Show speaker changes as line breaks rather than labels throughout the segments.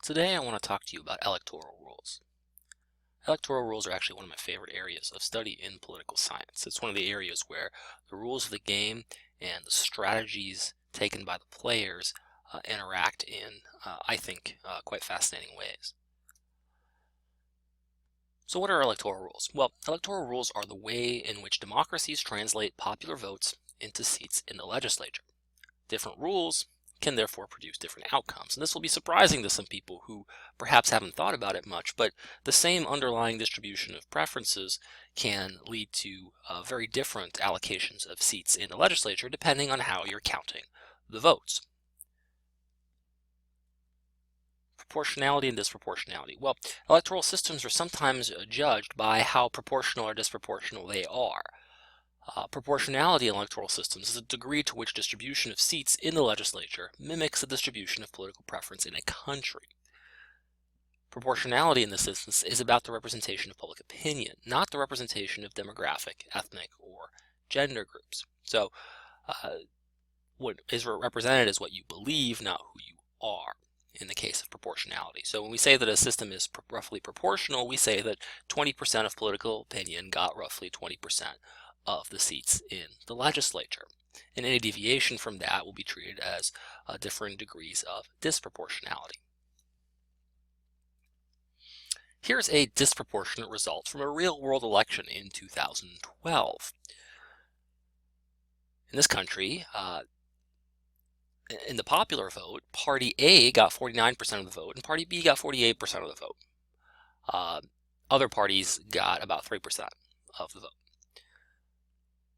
Today I want to talk to you about electoral rules. Electoral rules are actually one of my favorite areas of study in political science. It's one of the areas where the rules of the game and the strategies taken by the players interact in, I think, quite fascinating ways. So what are electoral rules? Well, electoral rules are the way in which democracies translate popular votes into seats in the legislature. Different rules can therefore produce different outcomes. And this will be surprising to some people who perhaps haven't thought about it much, but the same underlying distribution of preferences can lead to very different allocations of seats in the legislature depending on how you're counting the votes. Proportionality and disproportionality. Well, electoral systems are sometimes judged by how proportional or disproportional they are. Proportionality in electoral systems is the degree to which distribution of seats in the legislature mimics the distribution of political preference in a country. Proportionality in this instance is about the representation of public opinion, not the representation of demographic, ethnic, or gender groups. So what is represented is what you believe, not who you are in the case of proportionality. So when we say that a system is roughly proportional, we say that 20% of political opinion got roughly 20% of the seats in the legislature. And any deviation from that will be treated as different degrees of disproportionality. Here's a disproportionate result from a real-world election in 2012. In this country, in the popular vote, Party A got 49% of the vote, and Party B got 48% of the vote. Other parties got about 3% of the vote.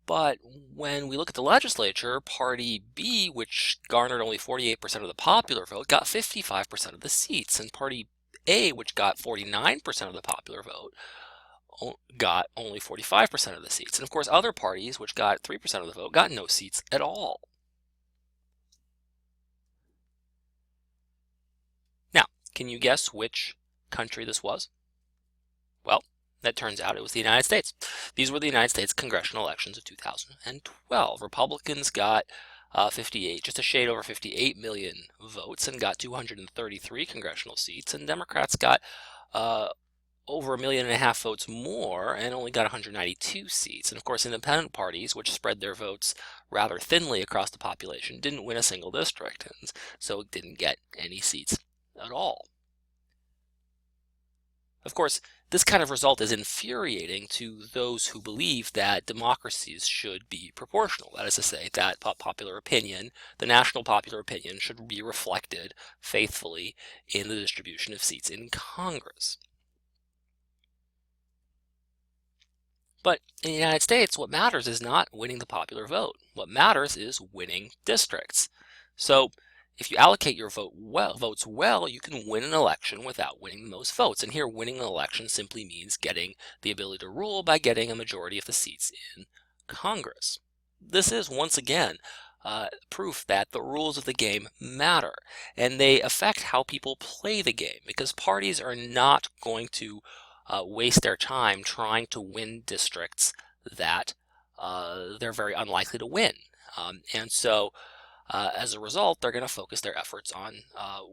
But when we look at the legislature, Party B, which garnered only 48% of the popular vote, got 55% of the seats, and Party A, which got 49% of the popular vote, got only 45% of the seats. And of course, other parties, which got 3% of the vote, got no seats at all. Now, can you guess which country this was? Well, that turns out it was the United States. These were the United States congressional elections of 2012. Republicans got 58, just a shade over 58 million votes and got 233 congressional seats, and Democrats got over 1.5 million votes more and only got 192 seats. And of course, independent parties, which spread their votes rather thinly across the population, didn't win a single district, and so didn't get any seats at all. Of course, this kind of result is infuriating to those who believe that democracies should be proportional. That is to say, that popular opinion, the national popular opinion, should be reflected faithfully in the distribution of seats in Congress. But in the United States, what matters is not winning the popular vote. What matters is winning districts. So if you allocate your votes well, you can win an election without winning the most votes. And here, winning an election simply means getting the ability to rule by getting a majority of the seats in Congress. This is, once again, proof that the rules of the game matter, and they affect how people play the game, because parties are not going to waste their time trying to win districts that they're very unlikely to win. And so as a result, they're going to focus their efforts on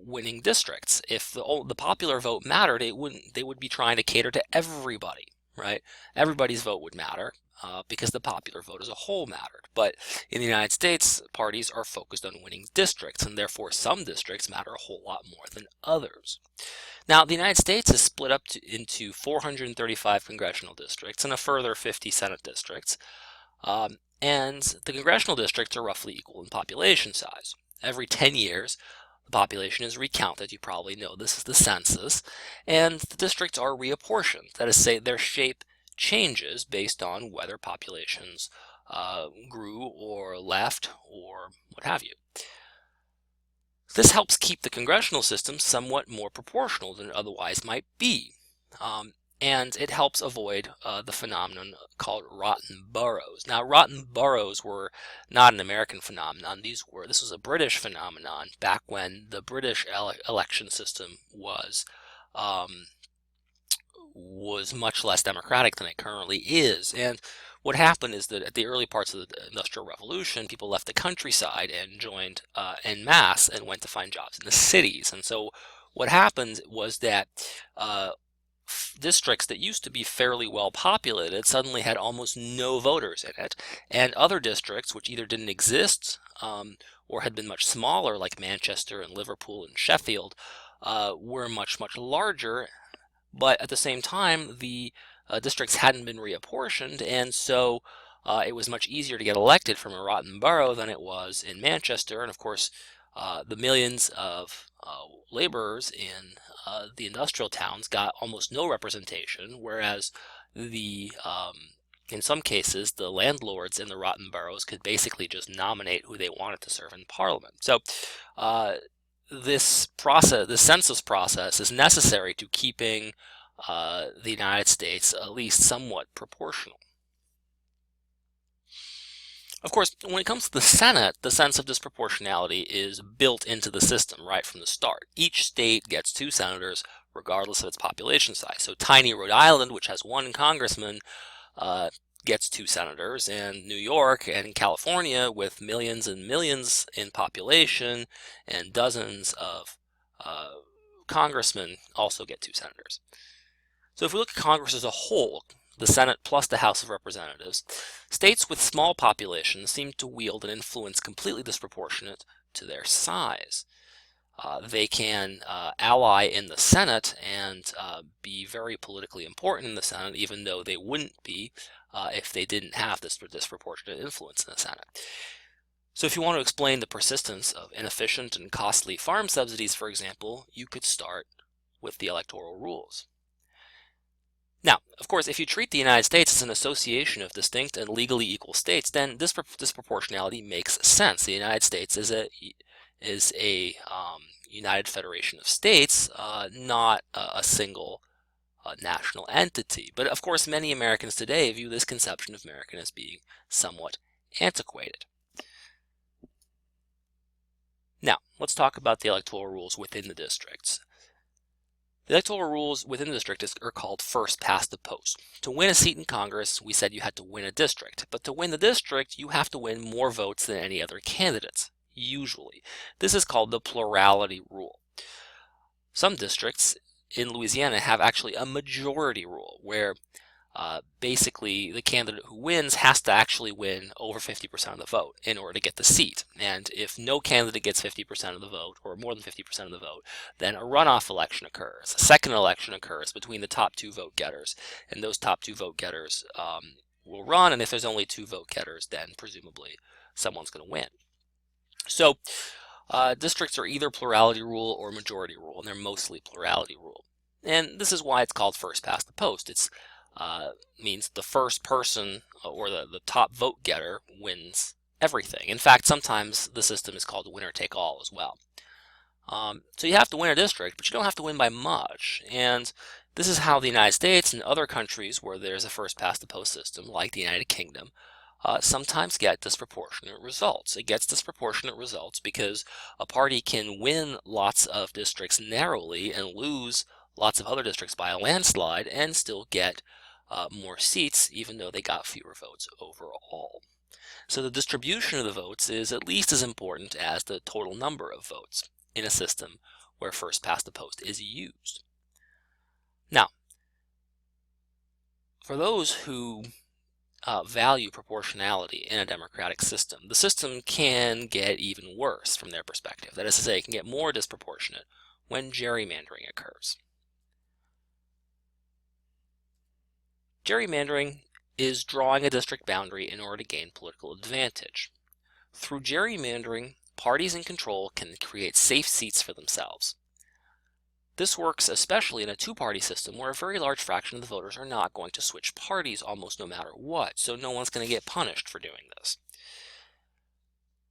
winning districts. If the popular vote mattered, they would be trying to cater to everybody, right? Everybody's vote would matter because the popular vote as a whole mattered. But in the United States, parties are focused on winning districts, and therefore some districts matter a whole lot more than others. Now, the United States is split up into 435 congressional districts and a further 50 Senate districts. And the congressional districts are roughly equal in population size. Every 10 years, the population is recounted. You probably know this is the census. And the districts are reapportioned. That is to say, their shape changes based on whether populations grew or left or what have you. This helps keep the congressional system somewhat more proportional than it otherwise might be. And it helps avoid the phenomenon called rotten boroughs. Now, rotten boroughs were not an American phenomenon. This was a British phenomenon back when the British election system was much less democratic than it currently is. And what happened is that at the early parts of the Industrial Revolution, people left the countryside and joined en masse and went to find jobs in the cities. And so what happened was that districts that used to be fairly well populated suddenly had almost no voters in it, and other districts which either didn't exist or had been much smaller, like Manchester and Liverpool and Sheffield, were much, much larger. But at the same time, the districts hadn't been reapportioned, and so it was much easier to get elected from a rotten borough than it was in Manchester. And of course, the millions of laborers in the industrial towns got almost no representation, whereas the in some cases, the landlords in the rotten boroughs could basically just nominate who they wanted to serve in parliament. So this process, the census process, is necessary to keeping the United States at least somewhat proportional. Of course, when it comes to the Senate, the sense of disproportionality is built into the system right from the start. Each state gets 2 senators regardless of its population size. So tiny Rhode Island, which has 1 congressman, gets 2 senators, and New York and California, with millions and millions in population and dozens of congressmen, also get 2 senators. So if we look at Congress as a whole, the Senate plus the House of Representatives, states with small populations seem to wield an influence completely disproportionate to their size. They can ally in the Senate and be very politically important in the Senate, even though they wouldn't be if they didn't have this disproportionate influence in the Senate. So if you want to explain the persistence of inefficient and costly farm subsidies, for example, you could start with the electoral rules. Now, of course, if you treat the United States as an association of distinct and legally equal states, then this disproportionality makes sense. The United States is a united federation of states, not a single national entity. But of course, many Americans today view this conception of American as being somewhat antiquated. Now, let's talk about the electoral rules within the districts. The electoral rules within the district are called first past the post. To win a seat in Congress, we said you had to win a district. But to win the district, you have to win more votes than any other candidates, usually. This is called the plurality rule. Some districts in Louisiana have actually a majority rule, where basically the candidate who wins has to actually win over 50% of the vote in order to get the seat. And if no candidate gets 50% of the vote, or more than 50% of the vote, then a runoff election occurs. A second election occurs between the top 2 vote getters, and those top 2 vote getters will run, and if there's only 2 vote getters, then presumably someone's going to win. So districts are either plurality rule or majority rule, and they're mostly plurality rule. And this is why it's called first past the post. It's means the first person or the top vote getter wins everything. In fact, sometimes the system is called winner take all as well. So you have to win a district, but you don't have to win by much. And this is how the United States and other countries where there's a first past the post system, like the United Kingdom, sometimes get disproportionate results. It gets disproportionate results because a party can win lots of districts narrowly and lose lots of other districts by a landslide and still get more seats, even though they got fewer votes overall. So the distribution of the votes is at least as important as the total number of votes in a system where first past the post is used. Now, for those who value proportionality in a democratic system, the system can get even worse from their perspective. That is to say, it can get more disproportionate when gerrymandering occurs. Gerrymandering is drawing a district boundary in order to gain political advantage. Through gerrymandering, parties in control can create safe seats for themselves. This works especially in a 2-party system where a very large fraction of the voters are not going to switch parties almost no matter what, so no one's going to get punished for doing this.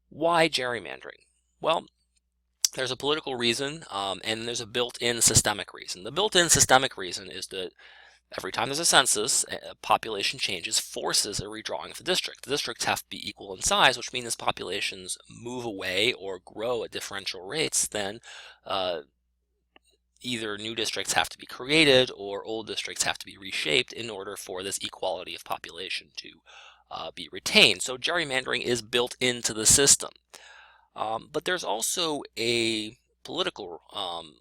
Why gerrymandering? Well, there's a political reason and there's a built-in systemic reason. The built-in systemic reason is that every time there's a census, population changes forces a redrawing of the district. The districts have to be equal in size, which means as populations move away or grow at differential rates, then either new districts have to be created or old districts have to be reshaped in order for this equality of population to be retained. So gerrymandering is built into the system. But there's also a political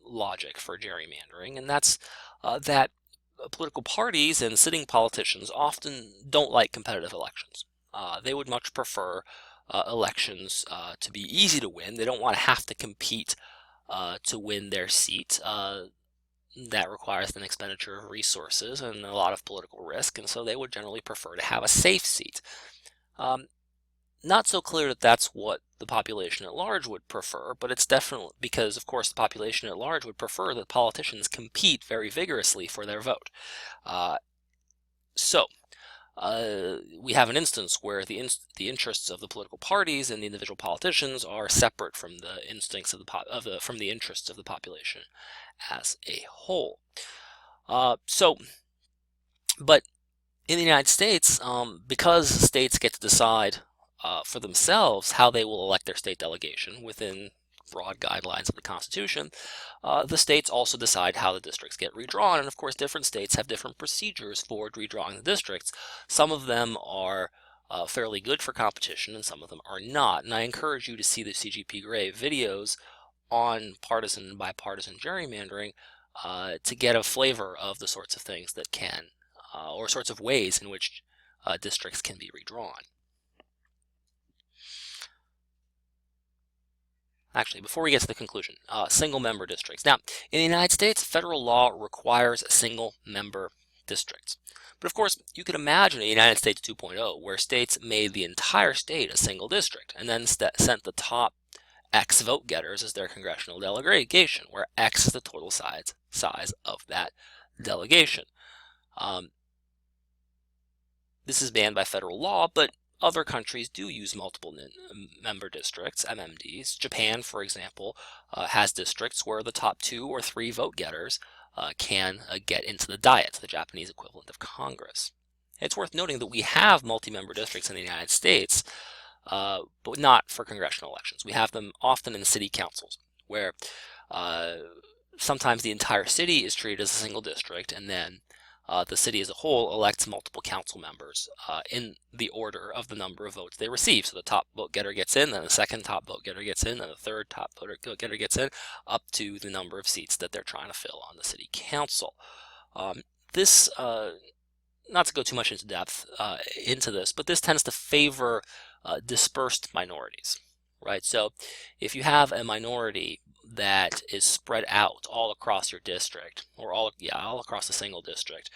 logic for gerrymandering, and that's that political parties and sitting politicians often don't like competitive elections. They would much prefer elections to be easy to win. They don't want to have to compete to win their seat. That requires an expenditure of resources and a lot of political risk, and so they would generally prefer to have a safe seat. Not so clear that that's what the population at large would prefer, but it's definitely because, of course, the population at large would prefer that politicians compete very vigorously for their vote. So we have an instance where the interests of the political parties and the individual politicians are separate from the instincts of from the interests of the population as a whole. But in the United States, because states get to decide for themselves how they will elect their state delegation within broad guidelines of the Constitution, the states also decide how the districts get redrawn. And of course, different states have different procedures for redrawing the districts. Some of them are fairly good for competition, and some of them are not. And I encourage you to see the CGP Grey videos on partisan and bipartisan gerrymandering to get a flavor of the sorts of things that can, or sorts of ways in which districts can be redrawn. Actually, before we get to the conclusion, single-member districts. Now, in the United States, federal law requires single-member districts. But of course, you could imagine a United States 2.0 where states made the entire state a single district and then sent the top X vote getters as their congressional delegation, where X is the total size of that delegation. This is banned by federal law, but other countries do use multiple member districts, MMDs. Japan, for example, has districts where the top 2 or 3 vote getters can get into the Diet, the Japanese equivalent of Congress. It's worth noting that we have multi-member districts in the United States, but not for congressional elections. We have them often in city councils, where sometimes the entire city is treated as a single district, and then the city as a whole elects multiple council members in the order of the number of votes they receive. So the top vote getter gets in, then the second top vote getter gets in, then the third top vote getter gets in, up to the number of seats that they're trying to fill on the city council. Not to go too much into depth into this, but this tends to favor dispersed minorities, right? So if you have a minority that is spread out all across your district, or all across a single district,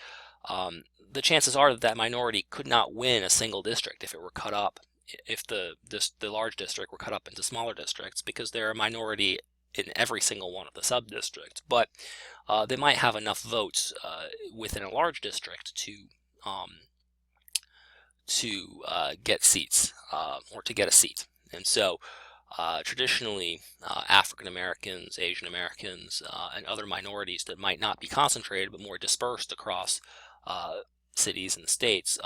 the chances are that that minority could not win a single district if it were cut up, if the large district were cut up into smaller districts, because they're a minority in every single one of the sub-districts. But they might have enough votes within a large district to get seats, or to get a seat. And so traditionally, African Americans, Asian Americans, and other minorities that might not be concentrated but more dispersed across cities and states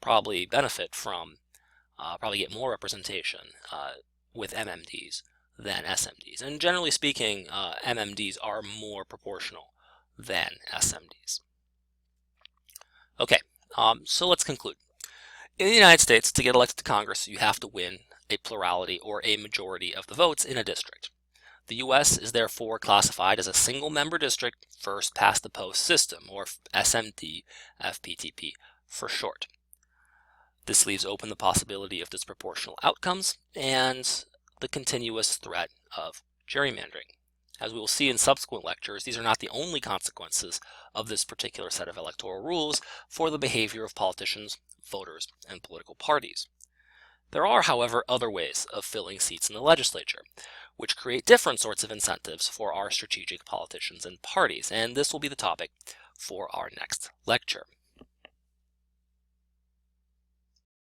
probably benefit from, probably get more representation with MMDs than SMDs. And generally speaking, MMDs are more proportional than SMDs. Okay, so let's conclude. In the United States, to get elected to Congress, you have to win a plurality or a majority of the votes in a district. The U.S. is therefore classified as a single-member district, first past the post system, or SMD FPTP for short. This leaves open the possibility of disproportional outcomes and the continuous threat of gerrymandering. As we will see in subsequent lectures, these are not the only consequences of this particular set of electoral rules for the behavior of politicians, voters, and political parties. There are, however, other ways of filling seats in the legislature, which create different sorts of incentives for our strategic politicians and parties, and this will be the topic for our next lecture.